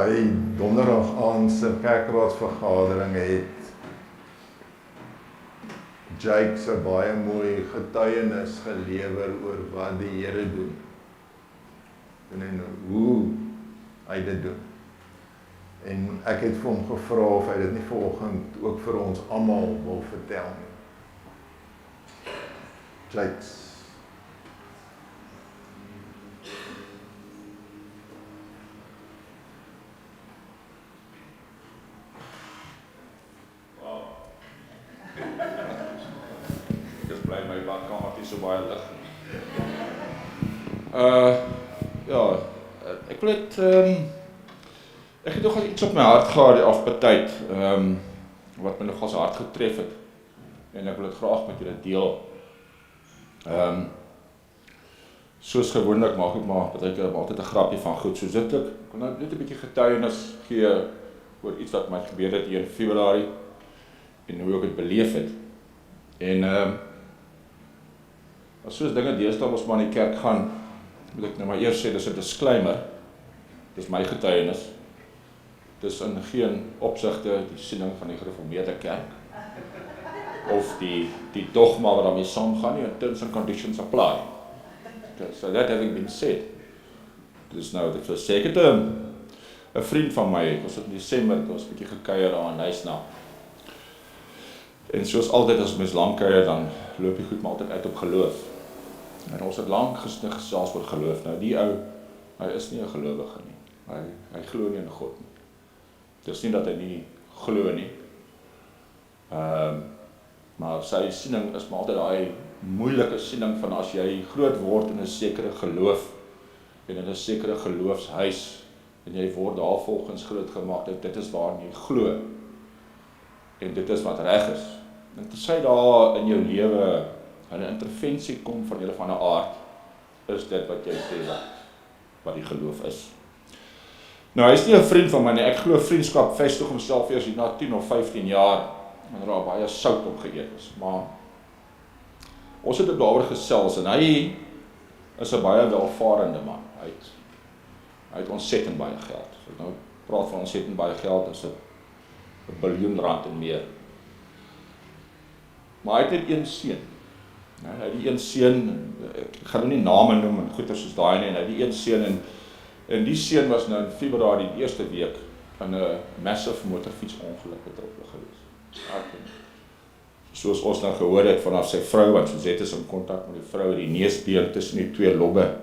Hy donderdag aand se kerkraadsvergadering het Jake se baie mooi getuienis gelewer oor wat die Here doen en hoe hy dit doen. En ek het vir hom gevra of hy dit nie vanoggend ook vir ons almal wil vertel nie. Jake. My badkamer is so baie lig. Ja, ek wil dit ek het nogal iets op my hart gehad die afgelope tyd, wat my nogal so hard getref het. En ek wil dit graag met julle deel. Soos gewoonlik maak ek maar altyd 'n grapjie van goed soos dit ook. Ek wil nou net 'n bietjie getuienis gee oor iets wat my gebeur het hier in Februarie en hoe ek dit beleef het. En as soos dinge deesdae ons maar in die kerk gaan, moet ek nou maar eers sê, dis 'n disclaimer. Dis my getuienis. Dis in geen opsigte die siening van die gereformeerde kerk of die dogma wat daarmee saamgaan nie, terms and conditions apply. Okay, so that having been said, dis nou dit was seker 'n vriend van my, ons het in Desember, ons 'n bietjie gekuier daar in Huisna. En soos altyd as mens lank kuier, dan loop jy goed maar altyd uit op geloof. En ons het lank gesels oor geloof. Nou die ou, hy is nie 'n gelowige nie. Hy glo nie in God nie. Dis nie dat hy nie glo nie. Maar sy siening is maar altyd daai moeilike siening van as jy groot word in 'n sekere geloof en in 'n sekere geloofshuis en jy word daar volgens groot gemaak dat dit is waarin jy glo. En dit is wat reg is. En te sê daar in jou lewe 'n intervensie kom van julle van 'n aard, is dit wat jy sê wat die geloof is. Nou, hy is nie 'n vriend van my nie. Ek glo vriendskap vestig homself eers na 10 of 15 jaar, wanneer daar baie sout op geëet is. Maar ons het daaroor gesels en hy is 'n baie welvarende man. Hy het ontsettend baie geld. As ek nou praat van ontsettend baie geld, is dit R1 biljoen en meer. Maar hy het net een seun. Hy het die een seun, ek gaan nou nie name noem en goeie soos daai nie, en hy het die een seun en die seun was nou in Februarie die eerste week in 'n massive motorfietsongeluk betrokke gewees. Soos ons nou gehoor het vanaf sy vrou, want Suzette is in kontak met die vrou, die neusbeen tussen die twee lobbe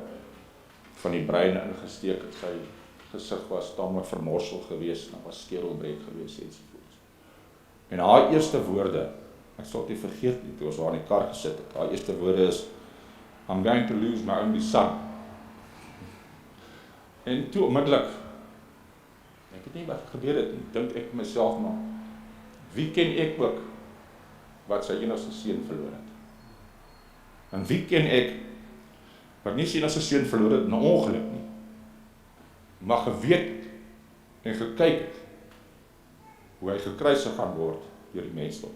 van die brein ingesteek het, sy gesig was taamlik vermorsel gewees, en daar was skedelbreek gewees, ensovoorts. En haar eerste woorde, ek sal dit nie vergeet nie, toe ons daar in die kar gesit het, haar eerste woorde is, I'm going to lose my only son. En toe onmiddellik, ek weet nie wat gebeur het, en dink ek myself maar, wie ken ek ook, wat sy enigste seun verloor het? En wie ken ek, wat nie sy enigste seun verloor het, in 'n ongeluk nie, maar geweet het, en gekyk het, hoe hy gekruisig gaan word, deur die mensdom.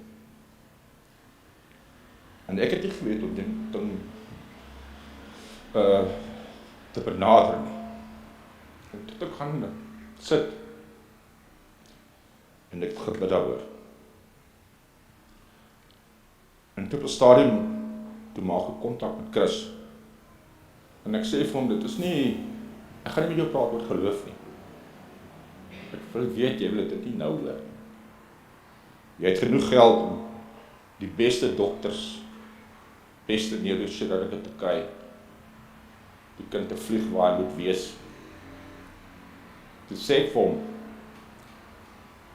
En ek het nie geweet om dit te benader nie. En toe ek gaan sit, en ek gebid daaroor. En toe op 'n stadium, toe maak ek kontak met Chris. En ek sê vir hom, dit is nie, ek gaan nie met jou praat oor geloof nie. Ek wil weet, jy wil dit nie nou hoor. Jy het genoeg geld om die beste dokters, beste neurochirurge te kry, die kind te vlieg waar hy moet wees. Toe sê ek vir hom,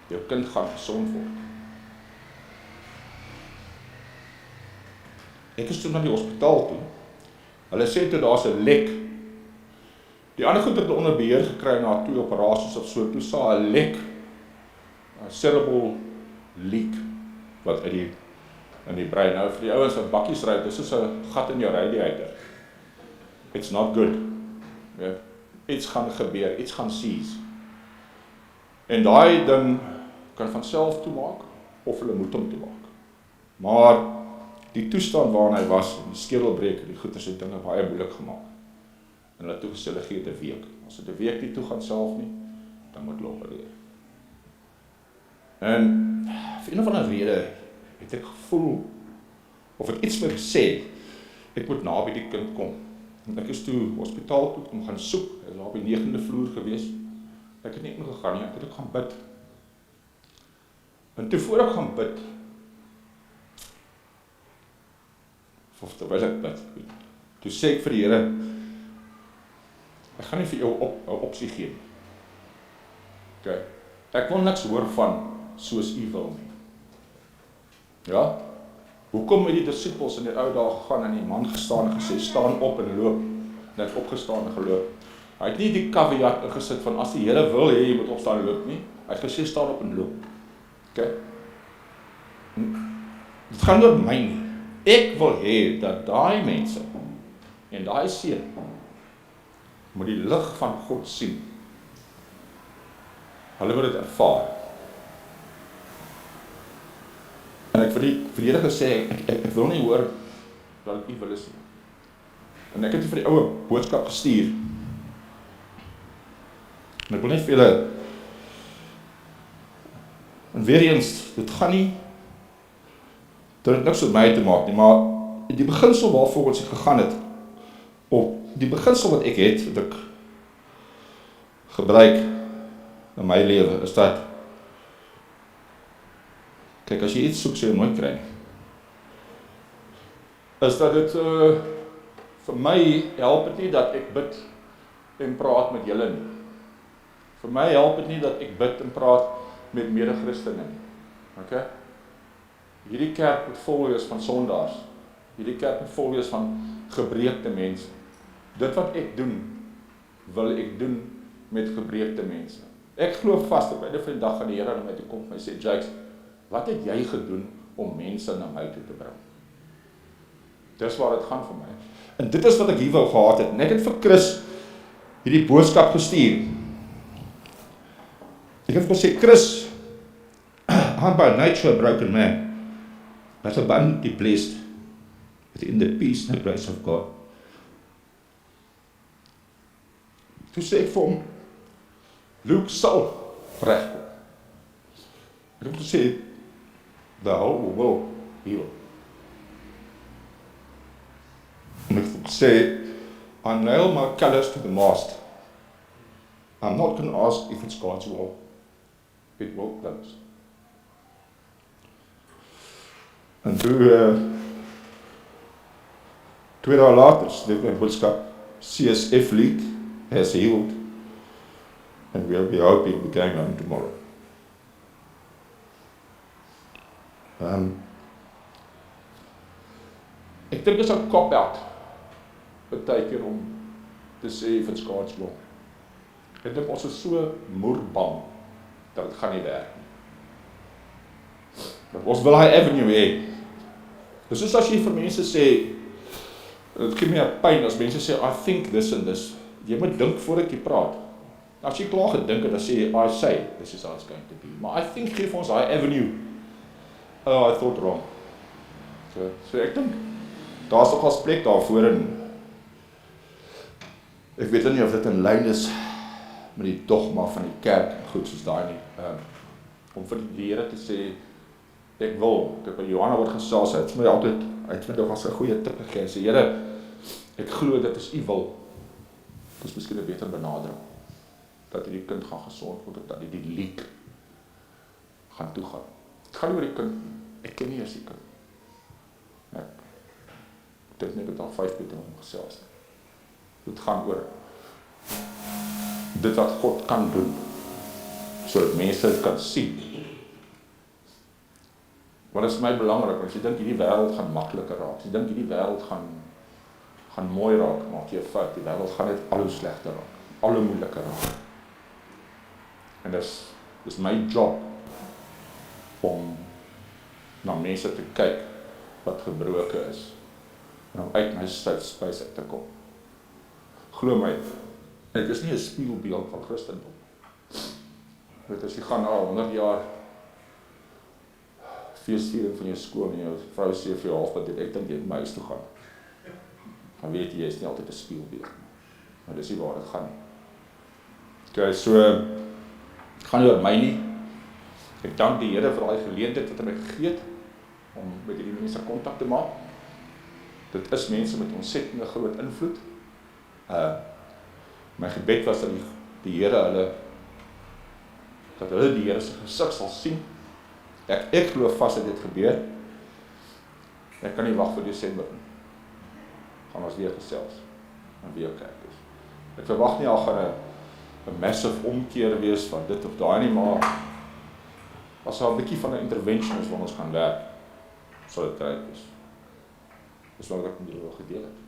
jou kind gaan gesond word. Ek is toe na die hospitaal toe. Hulle sê toe daar's 'n lek. Die ander goed het onder beheer gekry na 2 operasies of so. Toe sê 'n lek, 'n cerebral leak wat in die brein. Nou vir die ouens wat bakkies ry, dis soos 'n gat in jou radiator. It's not good. Ja, iets gaan gebeur, iets gaan seize. En daai ding kan van self toemaak of hulle moet hom toemaak. Maar die toestand waarin hy was, die skedelbreek, die goeters het dinge baie moeilik gemaak. En hulle toe gesê hulle gee dit 'n week. As dit 'n week nie toe gaan self nie, dan moet hulle opereer. En vir een of ander rede het ek gevoel, of het iets vir gesê, ek moet naby die kind kom. En ek is toe hospitaal toe om gaan soek, hy is daar op die 9de vloer gewees. Ek het nie ingegaan nie, ek het ook gaan bid. En toe voor ek gaan bid, of terwyl ek bid, toe sê ek vir die Here, ek gaan nie vir jou 'n opsie gee nie. Okay. Ek wil niks hoor van soos u wil nie. Ja? Hoekom het die disippels in die ou dae gegaan en die man gestaan en gesê, staan op en loop, en hy het opgestaan en geloop. Hy het nie die caveat ingesit van, as die Here wil hê, jy moet opstaan en loop nie. Hy het gesê, staan op en loop. Okay? Dit gaan oor my nie. Ek wil hê dat daai mense, en daai seun, moet die lig van God sien. Hulle moet dit ervaar. En ek vir die Here gesê, ek wil nie hoor dat u wil is nie. En ek het vir die ouwe boodskap gestuur. En ek wil net vir julle, en weer eens, dit gaan nie, dit het niks met my te maak nie, maar die beginsel waarvoor ons gegaan het, of die beginsel wat ek het, wat ek gebruik in my lewe, is dat, kyk, as jy iets soek, sê jy nooit kry, is dat dit, vir my help het nie dat ek bid en praat met julle nie. Vir my help het nie dat ek bid en praat met mede-Christene nie. Okay? Hierdie kerk moet vol wees van sondaars. Hierdie kerk moet vol wees van gebreekte mense. Dit wat ek doen, wil ek doen met gebreekte mense. Ek glo vas op einde van die dag gaan die Here na my toe kom en my sê, Jakes, wat het jy gedoen om mense na my toe te bring? Dis waar dit gaan vir my. En dit is wat ek hier wou gehad het. En ek het vir Chris hierdie boodskap gestuur. Ek het gesê, Chris, I'm by nature a broken man, but abundantly blessed within the peace and the grace of God. Toe sê ek vir hom, Luke sal regkom. Ek het gesê, the whole will heal. En ek het gesê, I nail my colours to the mast. I'm not going to ask if it's God's will. It will close. En twee dae later, dit my boodskap, CSF leak has healed, and we'll be hoping we're going home tomorrow. Ek dink is 'n cop-out, partykeer om te sê if it's God's will. Ek dink ons is so moerbang, dat het gaan nie werk nie. Dat ons wil hy avenue hê. Dus soos as jy vir mense sê, dit gee my 'n pyn as mense sê, I think this and this. Jy moet dink voordat jy praat. As jy klaar gedink het, dan sê jy, I say, this is how it's going to be. Maar I think gee vir ons hy avenue. Oh, I thought wrong. So ek dink, daar is nogal plek daarvoor en ek weet nie of dit in lyn is met die dogma van die kerk, goed soos daai nie, om vir die Here te sê, ek het by Johanna word gesels, hy het vir my altyd, hy het vir my as 'n goeie tip gegee, sê, Here, ek glo dit is u wil, dit is miskien 'n beter benadering, dat die kind gaan gesond word, dat die leak gaan toegaan. Het gaan oor die kind, ek ken nie eers die kind. Ek dink net al 5 minute om gesels. Dit gaan oor dit wat God kan doen, sodat mense dit kan sien. Want dit is my belangrik, as jy dink hierdie wêreld gaan makliker raak, as jy dink hierdie wêreld gaan mooi raak, maak jy 'n fout, die wêreld gaan net al hoe slegter raak, al hoe moeiliker raak. En dis my job om na mense te kyk wat gebroken is, en om uit my safe space uit te kom. Glo my, ek is nie 'n spieelbeeld van Christendom. Weet as jy gaan na 100 jaar feesviering van jou skool en jou vrou sê vir jou halfpad, ek dink jy moet my huis toe gaan. Dan weet jy is nie altyd 'n spieelbeeld. Maar dis nie waar dit gaan nie. Okay, so Dit gaan nie oor my nie. Ek dank die Here vir daai geleentheid wat hy my gegee het om met hierdie mense kontak te maak. Dit is mense met ontsettende groot invloed. My gebed was dat die Here hulle die Here se gesig sal sien. Ek glo vas dat dit gebeur. Ek kan nie wag vir Desember nie. Gaan ons weer gesels en weer kerk is. Ek verwag nie al gaan 'n massive omkeer wees van dit of daai nie, maar as daar 'n bietjie van 'n intervention is waar ons gaan werk, sal dit reg wees. Dis wat ek met julle wil gedeel het.